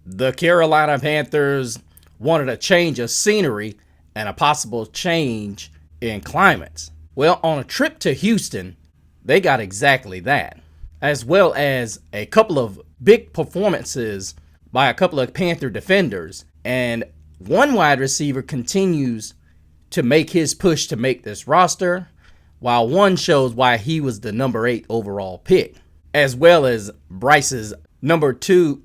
The Carolina Panthers wanted a change of scenery and a possible change in climates. Well, on a trip to Houston, they got exactly that, as well as a couple of big performances by a couple of Panther defenders. And one wide receiver continues to make his push to make this roster, while one shows why he was the number 8 overall pick, as well as Bryce's number 2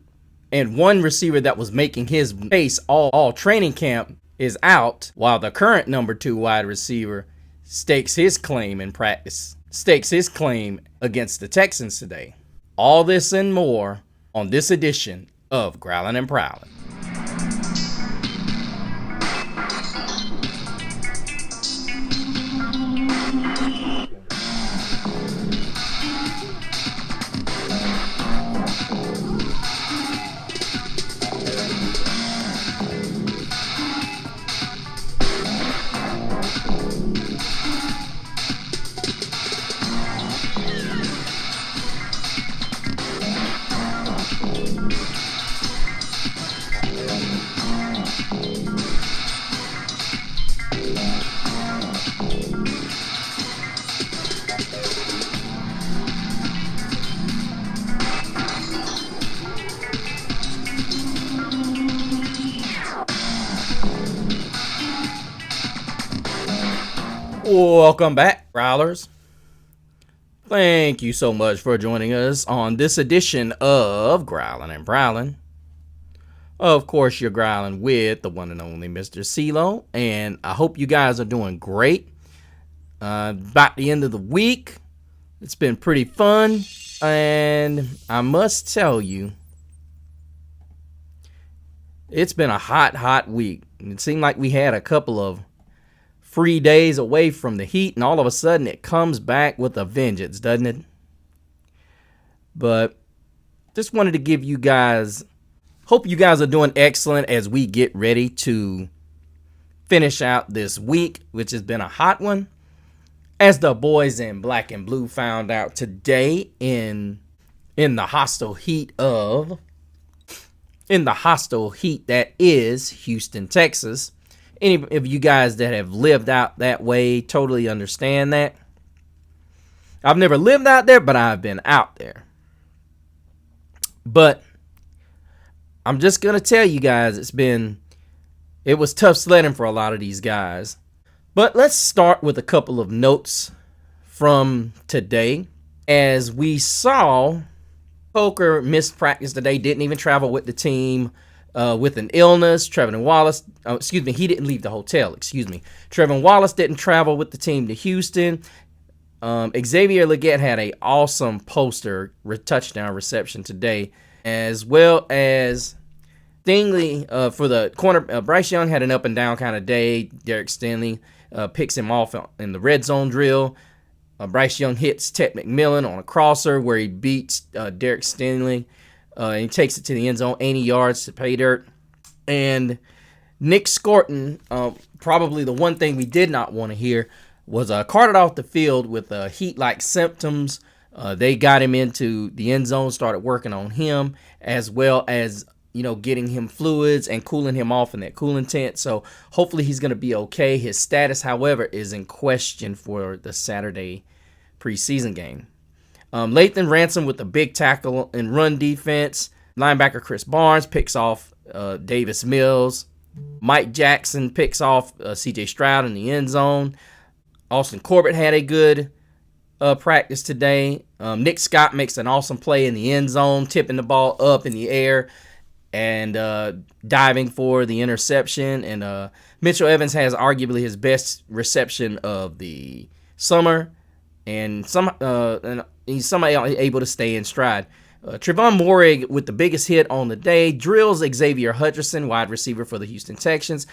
and one receiver that was making his pace all training camp is out, while the current number 2 wide receiver stakes his claim against the Texans today. All this and more on this edition of Growlin' and Prowlin'. Welcome back, Growlers. Thank you so much for joining us on this edition of Growlin' and Prowlin'. Of course, you're growling with the one and only Mr. CeeLo, and I hope you guys are doing great. About the end of the week, it's been pretty fun, and I must tell you, it's been a hot week. It seemed like we had a couple of free days away from the heat, and all of a sudden it comes back with a vengeance, doesn't it? But just wanted to give you guys, hope you guys are doing excellent as we get ready to finish out this week, which has been a hot one. As the boys in black and blue found out today in the hostile heat that is Houston, Texas. Any of you guys that have lived out that way totally understand that. I've never lived out there, but I've been out there. But I'm just going to tell you guys, it was tough sledding for a lot of these guys. But let's start with a couple of notes from today. As we saw, Coker missed practice today, didn't even travel with the team. With an illness, Trevin Wallace, he didn't leave the hotel, Trevin Wallace didn't travel with the team to Houston. Xavier Legette had an awesome poster touchdown reception today, as well as Stingley for the corner. Bryce Young had an up and down kind of day. Derek Stingley picks him off in the red zone drill. Bryce Young hits Ted McMillan on a crosser where he beats Derek Stingley. And he takes it to the end zone, 80 yards to pay dirt. And Nick Scorton, probably the one thing we did not want to hear, was carted off the field with heat-like symptoms. They got him into the end zone, started working on him, as well as getting him fluids and cooling him off in that cooling tent. So hopefully he's going to be okay. His status, however, is in question for the Saturday preseason game. Lathan Ransom with a big tackle and run defense. Linebacker Chris Barnes picks off Davis Mills. Mike Jackson picks off C.J. Stroud in the end zone. Austin Corbett had a good practice today. Nick Scott makes an awesome play in the end zone, tipping the ball up in the air and diving for the interception. And Mitchell Evans has arguably his best reception of the summer. And he's somehow able to stay in stride. Trevon Moehrig with the biggest hit on the day drills Xavier Hutcherson, wide receiver for the Houston Texans,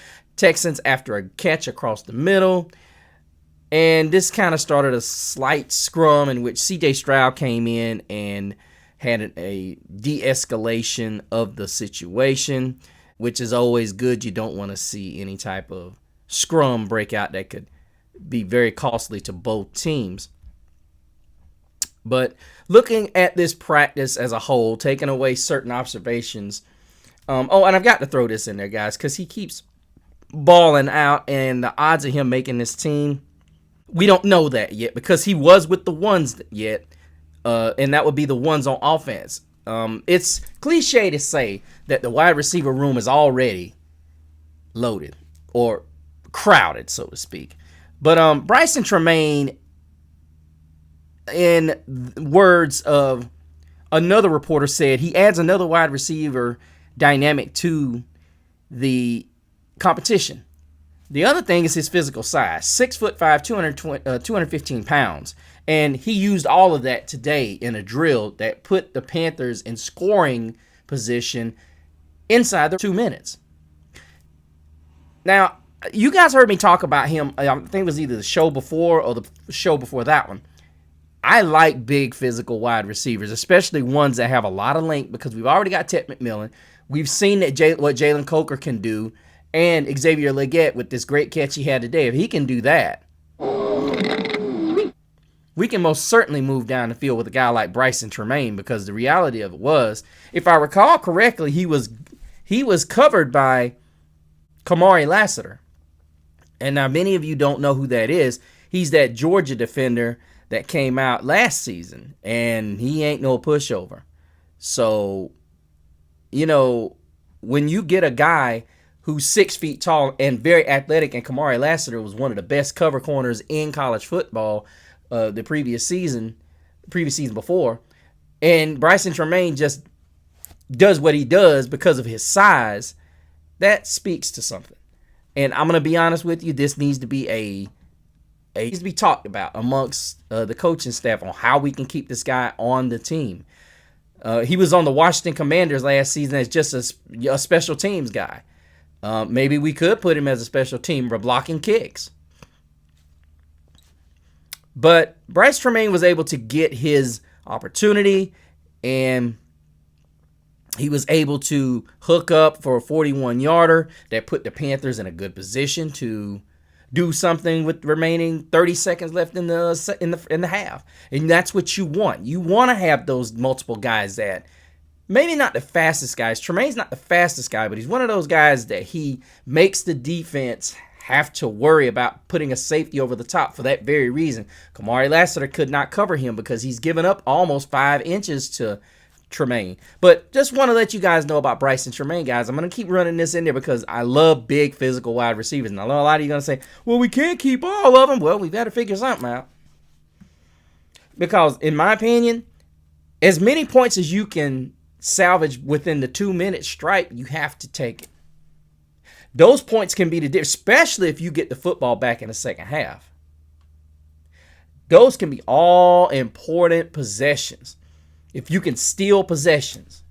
after a catch across the middle. And this kind of started a slight scrum in which C.J. Stroud came in and had a de-escalation of the situation, which is always good. You don't want to see any type of scrum breakout that could be very costly to both teams. But looking at this practice as a whole, taking away certain observations, Oh, and I've got to throw this in there, guys, because he keeps balling out, and the odds of him making this team, we don't know that yet because he was with the ones yet, and that would be the ones on offense. It's cliche to say that the wide receiver room is already loaded or crowded, so to speak. But Bryson Tremaine, in words of another reporter, said he adds another wide receiver dynamic to the competition. The other thing is his physical size, 6'5", 215 pounds. And he used all of that today in a drill that put the Panthers in scoring position inside the 2 minutes. Now, you guys heard me talk about him. I think it was either the show before or the show before that one. I like big physical wide receivers, especially ones that have a lot of length, because we've already got Ted McMillan. We've seen that what Jalen Coker can do, and Xavier Legette with this great catch he had today. If he can do that, we can most certainly move down the field with a guy like Bryson Tremaine, because the reality of it was, if I recall correctly, he was covered by Kamari Lassiter. And now many of you don't know who that is. He's that Georgia defender that came out last season, and he ain't no pushover. So, when you get a guy who's 6 feet tall and very athletic, and Kamari Lassiter was one of the best cover corners in college football the previous season before, and Bryson Tremaine just does what he does because of his size, that speaks to something. And I'm going to be honest with you, this needs to be needs to be talked about amongst the coaching staff on how we can keep this guy on the team. He was on the Washington Commanders last season as just a special teams guy. Maybe we could put him as a special team for blocking kicks. But Bryce Tremaine was able to get his opportunity, and he was able to hook up for a 41-yarder that put the Panthers in a good position to do something with the remaining 30 seconds left in the half. And that's what you want. You want to have those multiple guys that maybe not the fastest guys. Tremaine's not the fastest guy, but he's one of those guys that he makes the defense have to worry about putting a safety over the top for that very reason. Kamari Lassiter could not cover him because he's given up almost 5 inches to Tremaine. But just want to let you guys know about Bryson Tremaine, guys. I'm going to keep running this in there because I love big physical wide receivers. And I know a lot of you are going to say, well, we can't keep all of them. Well, we've got to figure something out. Because in my opinion, as many points as you can salvage within the 2-minute stripe, you have to take it. Those points can be the difference, especially if you get the football back in the second half. Those can be all important possessions if you can steal possessions.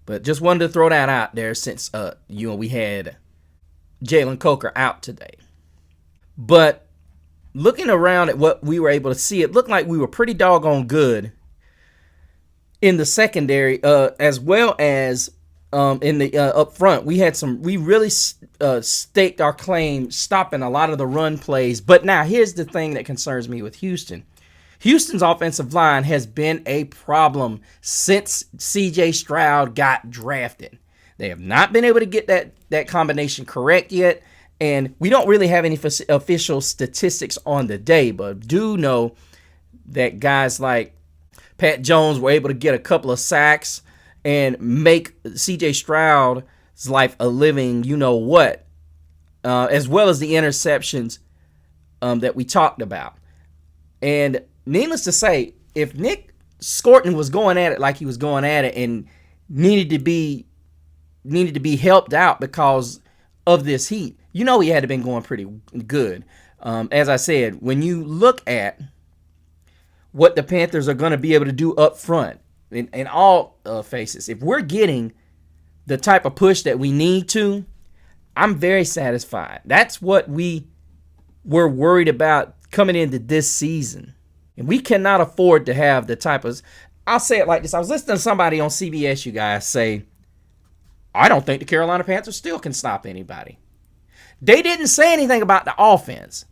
But just wanted to throw that out there since we had Jalen Coker out today. But looking around at what we were able to see, it looked like we were pretty doggone good in the secondary, as well as in the up front. We really staked our claim stopping a lot of the run plays. But now here's the thing that concerns me with Houston. Houston's offensive line has been a problem since C.J. Stroud got drafted. They have not been able to get that combination correct yet, and we don't really have any official statistics on the day, but do know that guys like Pat Jones were able to get a couple of sacks and make C.J. Stroud's life a living you-know-what, as well as the interceptions that we talked about. And needless to say, if Nick Scorton was going at it like he was going at it and needed to be helped out because of this heat, he had to been going pretty good. As I said, when you look at what the Panthers are going to be able to do up front in all phases, if we're getting the type of push that we need to, I'm very satisfied. That's what we were worried about coming into this season. And we cannot afford to have the type of, I'll say it like this. I was listening to somebody on CBS, you guys, say, I don't think the Carolina Panthers still can stop anybody. They didn't say anything about the offense.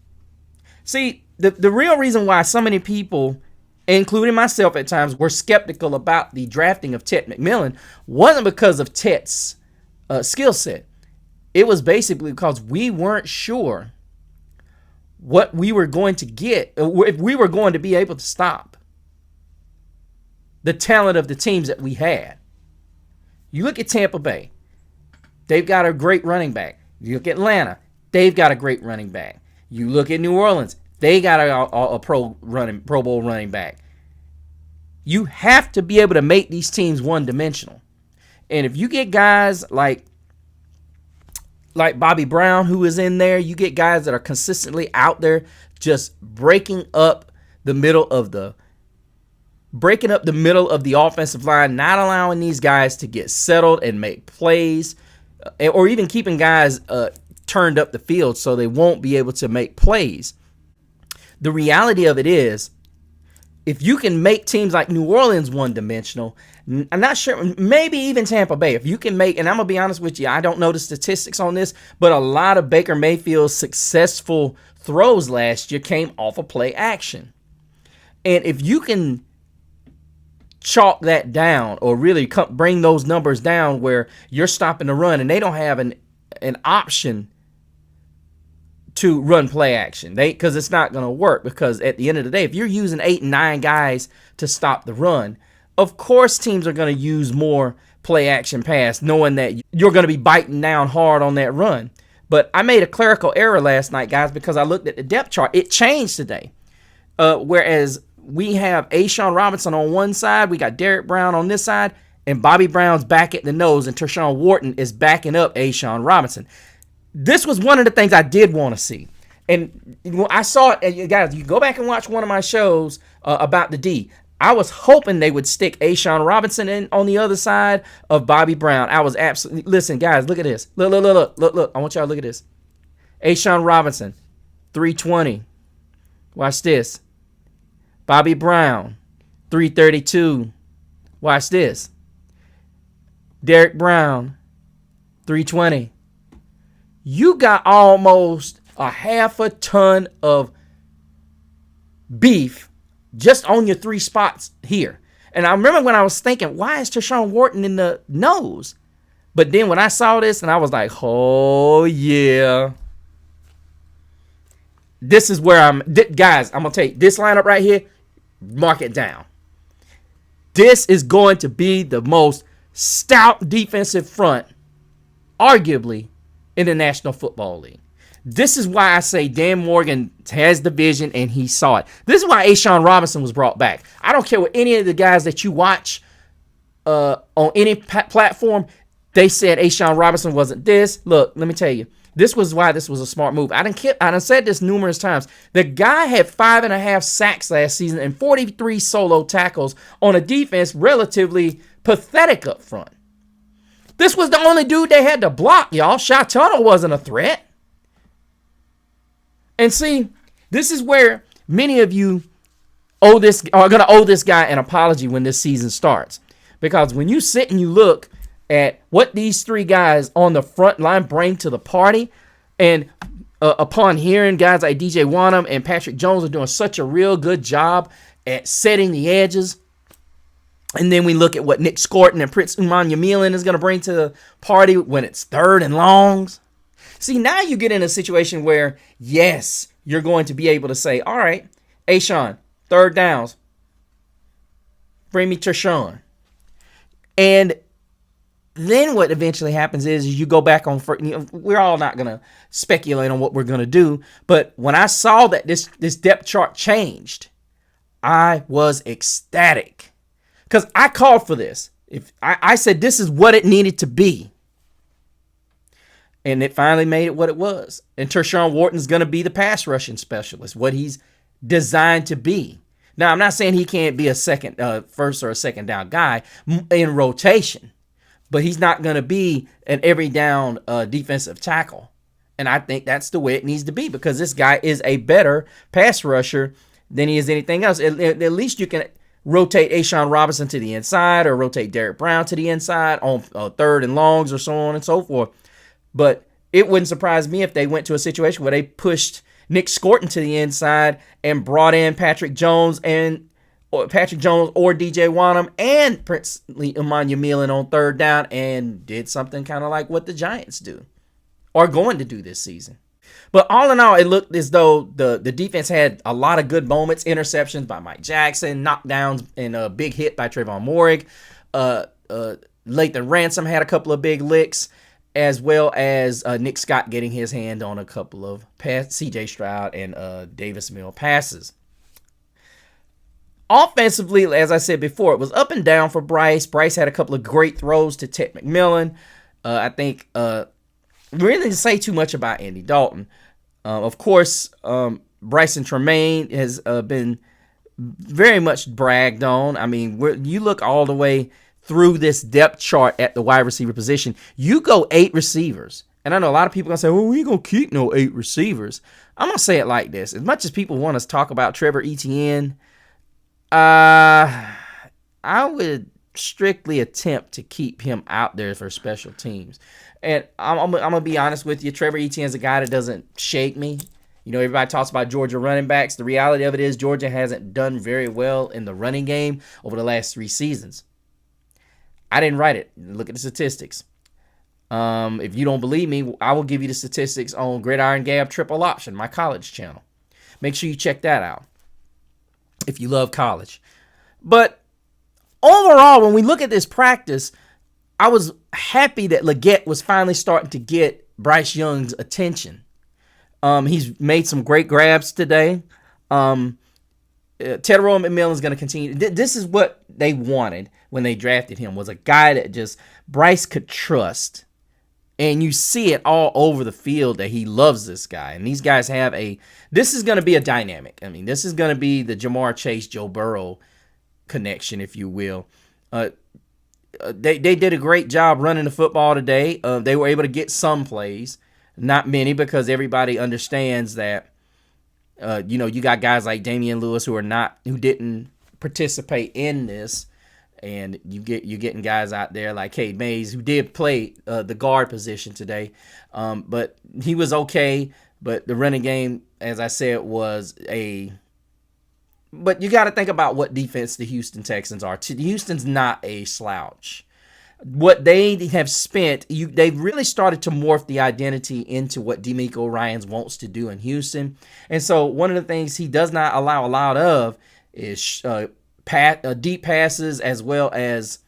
See, the real reason why so many people including myself at times, were skeptical about the drafting of Ted McMillan wasn't because of Ted's skill set. It was basically because we weren't sure what we were going to get, if we were going to be able to stop the talent of the teams that we had. You look at Tampa Bay, they've got a great running back. You look at Atlanta, they've got a great running back. You look at New Orleans, they got a Pro Bowl running back. You have to be able to make these teams one-dimensional. And if you get guys like Bobby Brown, who is in there, you get guys that are consistently out there just breaking up the middle of the offensive line, not allowing these guys to get settled and make plays, or even keeping guys turned up the field so they won't be able to make plays. The reality of it is, if you can make teams like New Orleans one-dimensional, I'm not sure, maybe even Tampa Bay, if you can make, and I'm going to be honest with you, I don't know the statistics on this, but a lot of Baker Mayfield's successful throws last year came off of play action. And if you can chalk that down, or really bring those numbers down where you're stopping the run and they don't have an option to run play action, because it's not going to work, because at the end of the day, if you're using 8 and 9 guys to stop the run, of course teams are going to use more play action pass, knowing that you're going to be biting down hard on that run. But I made a clerical error last night, guys, because I looked at the depth chart. It changed today. Whereas we have A'Shawn Robinson on one side, we got Derek Brown on this side, and Bobby Brown's back at the nose, and Tershawn Wharton is backing up A'Shawn Robinson. This was one of the things I did want to see. And I saw it, and guys, you go back and watch one of my shows about the D. I was hoping they would stick A'Shawn Robinson in on the other side of Bobby Brown. I was absolutely, listen, guys, look at this. Look. I want y'all to look at this. A'Shawn Robinson, 320. Watch this. Bobby Brown, 332. Watch this. Derek Brown, 320. You got almost a half a ton of beef just on your 3 spots here. And I remember when I was thinking, why is Tershawn Wharton in the nose? But then when I saw this, and I was like, oh, yeah. This is where guys, I'm going to take this lineup right here, mark it down. This is going to be the most stout defensive front, arguably, in the National Football League. This is why I say Dan Morgan has the vision and he saw it. This is why A'Shawn Robinson was brought back. I don't care what any of the guys that you watch on any platform, they said A'Shawn Robinson wasn't this. Look, let me tell you, this was why this was a smart move. I done said this numerous times. The guy had 5.5 sacks last season and 43 solo tackles on a defense relatively pathetic up front. This was the only dude they had to block, y'all. Shy Tuttle wasn't a threat. And see, this is where many of you are going to owe this guy an apology when this season starts. Because when you sit and you look at what these 3 guys on the front line bring to the party, and upon hearing guys like DJ Wanham and Patrick Jones are doing such a real good job at setting the edges, and then we look at what Nick Scorton and Prince Umanyan is going to bring to the party when it's 3rd and longs. See, now you get in a situation where, yes, you're going to be able to say, all right, A'Shawn, 3rd downs, bring me Tershawn. And then what eventually happens is you go back on, we're all not going to speculate on what we're going to do, but when I saw that this depth chart changed, I was ecstatic. Because I called for this. I said this is what it needed to be. And it finally made it what it was. And Tershawn Wharton is going to be the pass rushing specialist, what he's designed to be. Now, I'm not saying he can't be a first or a second down guy in rotation, but he's not going to be an every down defensive tackle. And I think that's the way it needs to be, because this guy is a better pass rusher than he is anything else. At least you can rotate A'Shawn Robinson to the inside or rotate Derek Brown to the inside on 3rd and longs or so on and so forth. But it wouldn't surprise me if they went to a situation where they pushed Nick Scorton to the inside and brought in Patrick Jones and or Patrick Jones or DJ Wanham and Princely Emmanuel on third down and did something kind of like what the Giants do or going to do this season. But all in all, it looked as though the defense had a lot of good moments, interceptions by Mike Jackson, knockdowns, and a big hit by Trayvon Moehrig. Lathan Ransom had a couple of big licks, as well as Nick Scott getting his hand on a couple of C.J. Stroud and Davis Mills passes. Offensively, as I said before, it was up and down for Bryce. Bryce had a couple of great throws to Ted McMillan. I think we really didn't say too much about Andy Dalton. Of course, Bryson Tremaine has been very much bragged on. I mean, you look all the way through this depth chart at the wide receiver position, you go 8 receivers. And I know a lot of people are going to say, well, we ain't going to keep no 8 receivers. I'm going to say it like this. As much as people want us to talk about Trevor Etienne, I would strictly attempt to keep him out there for special teams. And I'm going to be honest with you. Trevor Etienne's a guy that doesn't shake me. You know, everybody talks about Georgia running backs. The reality of it is Georgia hasn't done very well in the running game over the last 3 seasons. I didn't write it. Look at the statistics. If you don't believe me, I will give you the statistics on Gridiron Gab Triple Option, my college channel. Make sure you check that out if you love college. But overall, when we look at this practice, I was happy that Legette was finally starting to get Bryce Young's attention. He's made some great grabs today. Tetairoa McMillan is going to continue. This is what they wanted when they drafted him, was a guy that just Bryce could trust. And you see it all over the field that he loves this guy. And these guys have this is going to be a dynamic. I mean, this is going to be the Jamar Chase, Joe Burrow connection, if you will. They did a great job running the football today. They were able to get some plays, not many, because everybody understands that, you got guys like Damian Lewis who didn't participate in this. And you're getting guys out there like Cade Mays, who did play the guard position today. But he was okay. But the running game, as I said, was But you got to think about what defense the Houston Texans are. Houston's not a slouch. What they have spent, they've really started to morph the identity into what DeMeco Ryans wants to do in Houston. And so one of the things he does not allow a lot of is deep passes as well as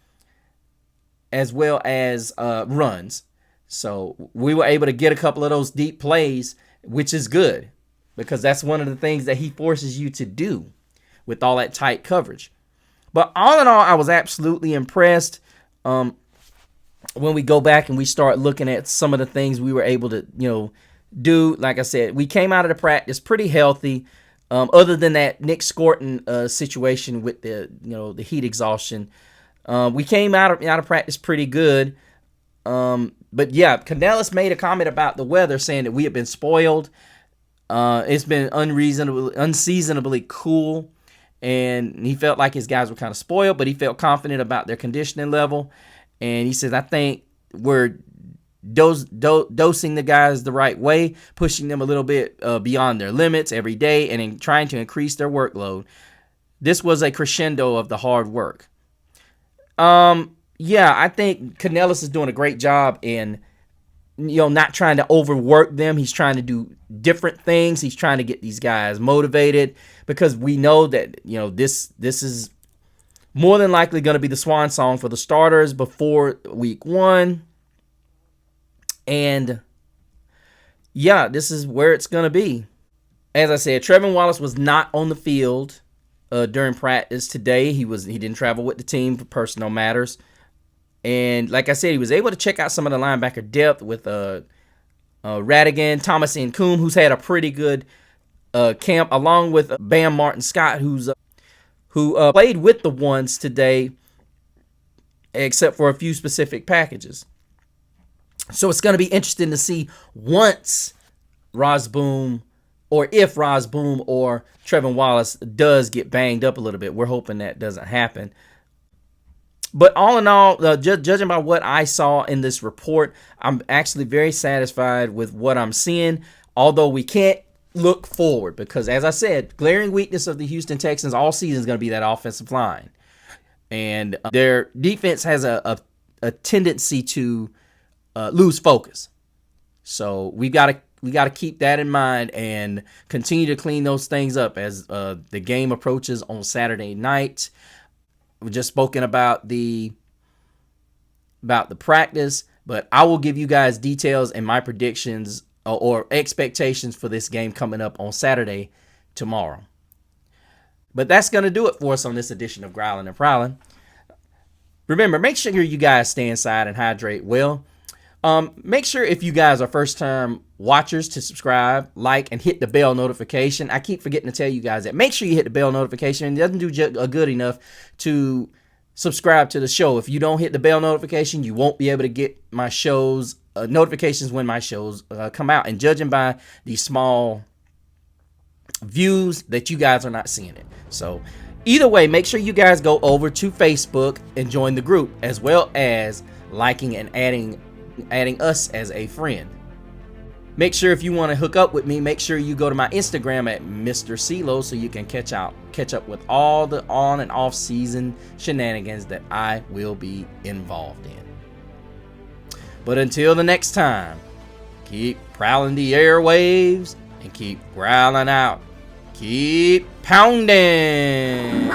runs. So we were able to get a couple of those deep plays, which is good because that's one of the things that he forces you to do with all that tight coverage. But all in all, I was absolutely impressed. When we go back and we start looking at some of the things we were able to, do, like I said, we came out of the practice pretty healthy. Other than that Nick Scorton situation with the heat exhaustion, we came out of practice pretty good. But yeah, Canellis made a comment about the weather, saying that we have been spoiled. It's been unseasonably cool, and he felt like his guys were kind of spoiled, but he felt confident about their conditioning level. And he says, I think we're dosing the guys the right way, pushing them a little bit beyond their limits every day, and trying to increase their workload. This was a crescendo of the hard work. Yeah, I think Canellis is doing a great job in, not trying to overwork them. He's trying to do different things. He's trying to get these guys motivated, because we know that, this is more than likely going to be the swan song for the starters before week 1. And yeah, this is where it's going to be. As I said, Trevin Wallace was not on the field during practice today. He didn't travel with the team for personal matters. And like I said, he was able to check out some of the linebacker depth with Radigan, Thomas Incoom, who's had a pretty good camp, along with Bam Martin Scott, who played with the ones today, except for a few specific packages. So it's going to be interesting to see once Rozboom, or if Rozboom or Trevin Wallace does get banged up a little bit. We're hoping that doesn't happen. But all in all, judging by what I saw in this report, I'm actually very satisfied with what I'm seeing. Although we can't, look forward, because as I said, glaring weakness of the Houston Texans all season is going to be that offensive line. And their defense has a tendency to lose focus. So we got to keep that in mind and continue to clean those things up as the game approaches on Saturday night. We've just spoken about the practice, but I will give you guys details and my predictions or expectations for this game coming up on Saturday tomorrow. But that's going to do it for us on this edition of Growling and Prowling. Remember, make sure you guys stay inside and hydrate well. Make sure if you guys are first-time watchers to subscribe, like, and hit the bell notification. I keep forgetting to tell you guys that. Make sure you hit the bell notification. It doesn't do good enough to subscribe to the show. If you don't hit the bell notification, you won't be able to get my shows notifications when my shows come out. And judging by the small views, that you guys are not seeing it. So either way, make sure you guys go over to Facebook and join the group, as well as liking and adding us as a friend. Make sure if you want to hook up with me, make sure you go to my Instagram at Mr. CeeLo so you can catch up with all the on and off season shenanigans that I will be involved in. But until the next time, keep prowling the airwaves and keep growling out. Keep pounding.